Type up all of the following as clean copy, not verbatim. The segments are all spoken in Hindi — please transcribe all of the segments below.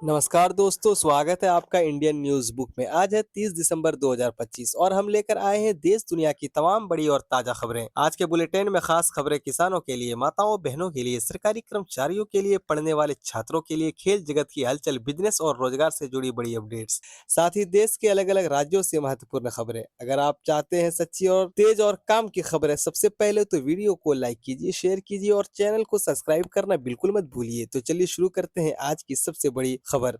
नमस्कार दोस्तों, स्वागत है आपका इंडियन न्यूज बुक में। आज है 30 दिसंबर 2025 और हम लेकर आए हैं देश दुनिया की तमाम बड़ी और ताजा खबरें। आज के बुलेटिन में खास खबरें किसानों के लिए, माताओं बहनों के लिए, सरकारी कर्मचारियों के लिए, पढ़ने वाले छात्रों के लिए, खेल जगत की हलचल, बिजनेस और रोजगार से जुड़ी बड़ी अपडेट्स, साथ ही देश के अलग अलग राज्यों से महत्वपूर्ण खबरें। अगर आप चाहते हैं सच्ची और तेज और काम की खबरें सबसे पहले, तो वीडियो को लाइक कीजिए, शेयर कीजिए और चैनल को सब्सक्राइब करना बिल्कुल मत भूलिए। तो चलिए शुरू करते हैं आज की सबसे बड़ी खबर।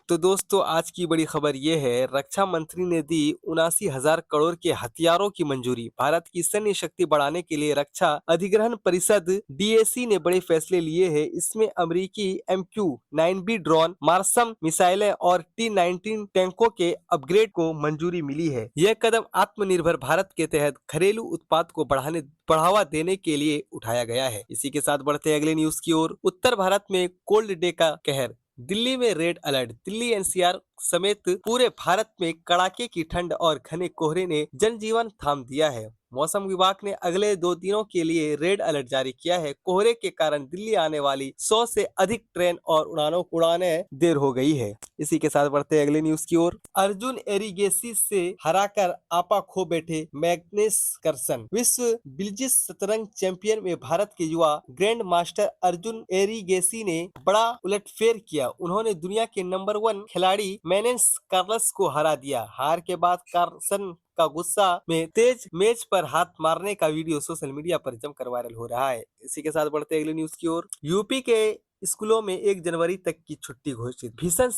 तो दोस्तों, आज की बड़ी खबर ये है, रक्षा मंत्री ने दी 79,000 करोड़ के हथियारों की मंजूरी। भारत की सैन्य शक्ति बढ़ाने के लिए रक्षा अधिग्रहण परिषद डीएसी ने बड़े फैसले लिए हैं। इसमें अमेरिकी MQ-9B ड्रोन, मार्सम मिसाइलें और T-19 टैंकों के अपग्रेड को मंजूरी मिली है। यह कदम आत्मनिर्भर भारत के तहत घरेलू उत्पाद को बढ़ावा देने के लिए उठाया गया है। इसी के साथ बढ़ते हैं अगले न्यूज की ओर। उत्तर भारत में कोल्ड डे का कहर, दिल्ली में रेड अलर्ट। दिल्ली एनसीआर समेत पूरे भारत में कड़ाके की ठंड और घने कोहरे ने जनजीवन थाम दिया है। मौसम विभाग ने अगले 2 दिनों के लिए रेड अलर्ट जारी किया है। कोहरे के कारण दिल्ली आने वाली 100 से अधिक ट्रेन और उड़ानें देर हो गई है। इसी के साथ बढ़ते हैं अगले न्यूज की ओर। अर्जुन एरिगेसी से हराकर आपा खो बैठे मैग्नेस कार्लसन। विश्व बिल्जिस शतरंज चैंपियन में भारत के युवा ग्रैंड मास्टर अर्जुन एरिगेसी ने बड़ा उलटफेर किया। उन्होंने दुनिया के नंबर 1 खिलाड़ी मैग्नेस कार्लसन को हरा दिया। हार के बाद कार्लसन का गुस्सा में तेज मेज पर हाथ मारने का वीडियो सोशल मीडिया पर जमकर वायरल हो रहा है। इसी के साथ बढ़ते अगले न्यूज की ओर। यूपी के स्कूलों में 1 जनवरी तक की छुट्टी घोषित। भीषण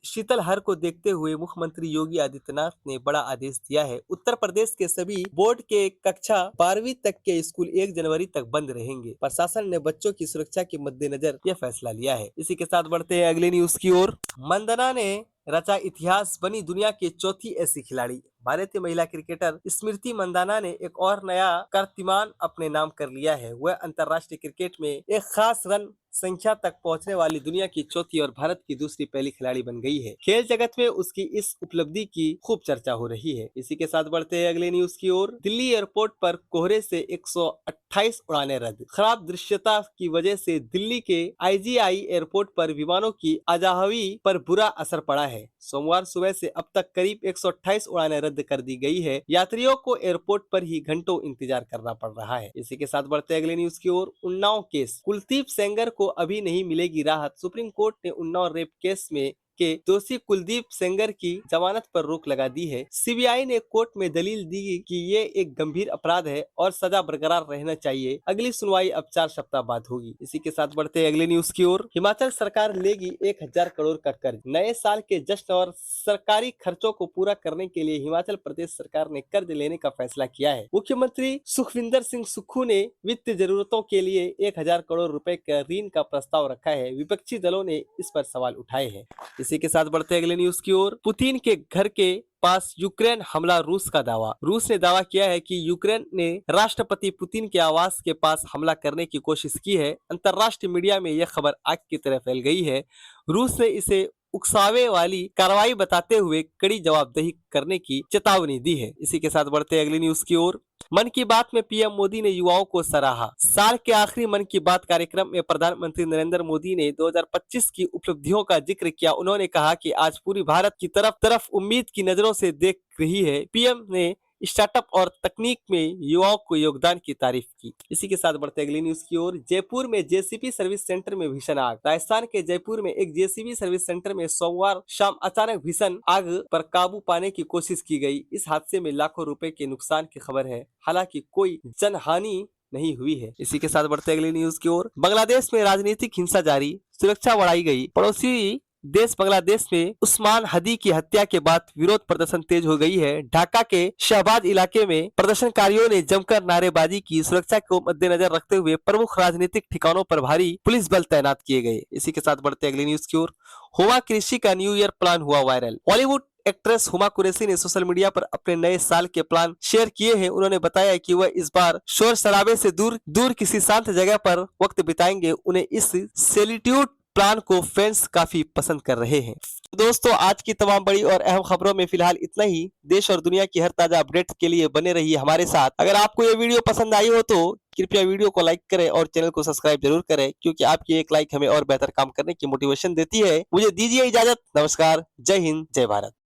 शीतलहर को देखते हुए मुख्यमंत्री योगी आदित्यनाथ ने बड़ा आदेश दिया है। उत्तर प्रदेश के सभी बोर्ड के कक्षा 12वीं तक के स्कूल 1 जनवरी तक बंद रहेंगे। प्रशासन ने बच्चों की सुरक्षा के मद्देनजर यह फैसला लिया है। इसी के साथ बढ़ते हैं अगले न्यूज की ओर। मंदना ने रचा इतिहास, बनी दुनिया की चौथी ऐसी खिलाड़ी। भारतीय महिला क्रिकेटर स्मृति मंदाना ने एक और नया कीर्तिमान अपने नाम कर लिया है। वह अंतर्राष्ट्रीय क्रिकेट में एक खास रन संख्या तक पहुंचने वाली दुनिया की चौथी और भारत की दूसरी पहली खिलाड़ी बन गई है। खेल जगत में उसकी इस उपलब्धि की खूब चर्चा हो रही है। इसी के साथ बढ़ते हैं अगले न्यूज की ओर। दिल्ली एयरपोर्ट पर कोहरे से 128 उड़ानें रद्द। खराब दृश्यता की वजह से दिल्ली के IGI एयरपोर्ट पर विमानों की आवाजाही पर बुरा असर पड़ा है। सोमवार सुबह से अब तक करीब 128 उड़ानें रद्द कर दी गई है। यात्रियों को एयरपोर्ट पर ही घंटों इंतजार करना पड़ रहा है। इसी के साथ बढ़ते अगले न्यूज की ओर। उन्नाव केस, कुलदीप सेंगर को अभी नहीं मिलेगी राहत। सुप्रीम कोर्ट ने उन्नाव रेप केस में के दोषी कुलदीप सेंगर की जमानत पर रोक लगा दी है। सीबीआई ने कोर्ट में दलील दी कि ये एक गंभीर अपराध है और सजा बरकरार रहना चाहिए। अगली सुनवाई अब 4 सप्ताह बाद होगी। इसी के साथ बढ़ते अगले न्यूज की ओर। हिमाचल सरकार लेगी 1,000 करोड़ का कर्ज। नए साल के जश्न और सरकारी खर्चों को पूरा करने के लिए हिमाचल प्रदेश सरकार ने कर्ज लेने का फैसला किया है। मुख्यमंत्री सुखविंदर सिंह सुक्खू ने वित्तीय जरूरतों के लिए 1,000 करोड़ रुपए का ऋण का प्रस्ताव रखा है। विपक्षी दलों ने इस पर सवाल उठाए हैं। इसी के साथ बढ़ते अगले न्यूज की ओर। पुतिन के घर के पास यूक्रेन हमला, रूस का दावा। रूस ने दावा किया है कि यूक्रेन ने राष्ट्रपति पुतिन के आवास के पास हमला करने की कोशिश की है। अंतर्राष्ट्रीय मीडिया में यह खबर आग की तरह फैल गई है। रूस ने इसे उकसावे वाली कार्रवाई बताते हुए कड़ी जवाबदेही करने की चेतावनी दी है। इसी के साथ बढ़ते अगली न्यूज की ओर। मन की बात में पीएम मोदी ने युवाओं को सराहा। साल के आखिरी मन की बात कार्यक्रम में प्रधानमंत्री नरेंद्र मोदी ने 2025 की उपलब्धियों का जिक्र किया। उन्होंने कहा कि आज पूरी भारत की तरफ उम्मीद की नजरों से देख रही है। पीएम ने स्टार्टअप और तकनीक में युवाओं को योगदान की तारीफ की। इसी के साथ बढ़ते अगली न्यूज की ओर। जयपुर में जेसीबी सर्विस सेंटर में भीषण आग। राजस्थान के जयपुर में एक जेसीबी सर्विस सेंटर में सोमवार शाम अचानक भीषण आग पर काबू पाने की कोशिश की गई। इस हादसे में लाखों रुपए के नुकसान की खबर है। हालांकि कोई जनहानि नहीं हुई है। इसी के साथ बढ़ते अगली न्यूज की ओर। बांग्लादेश में राजनीतिक हिंसा जारी, सुरक्षा बढ़ाई गई। पड़ोसी देश बांग्लादेश में उस्मान हदी की हत्या के बाद विरोध प्रदर्शन तेज हो गई है। ढाका के शहबाज इलाके में प्रदर्शनकारियों ने जमकर नारेबाजी की। सुरक्षा को मद्देनजर रखते हुए प्रमुख राजनीतिक ठिकानों पर भारी पुलिस बल तैनात किए गए। इसी के साथ बढ़ते अगली न्यूज की ओर। हुमा कुरैशी का न्यू ईयर प्लान हुआ वायरल। बॉलीवुड एक्ट्रेस हुमा कुरैशी ने सोशल मीडिया पर अपने नए साल के प्लान शेयर किए हैं। उन्होंने बताया कि वह इस बार शोर शराबे से दूर किसी शांत जगह पर वक्त बिताएंगे। उन्हें इस सॉलिट्यूड प्लान को फैंस काफी पसंद कर रहे हैं। दोस्तों, आज की तमाम बड़ी और अहम खबरों में फिलहाल इतना ही। देश और दुनिया की हर ताजा अपडेट के लिए बने रहिए हमारे साथ। अगर आपको ये वीडियो पसंद आई हो तो कृपया वीडियो को लाइक करें और चैनल को सब्सक्राइब जरूर करें, क्योंकि आपकी एक लाइक हमें और बेहतर काम करने की मोटिवेशन देती है। मुझे दीजिए इजाजत। नमस्कार। जय हिंद, जय भारत।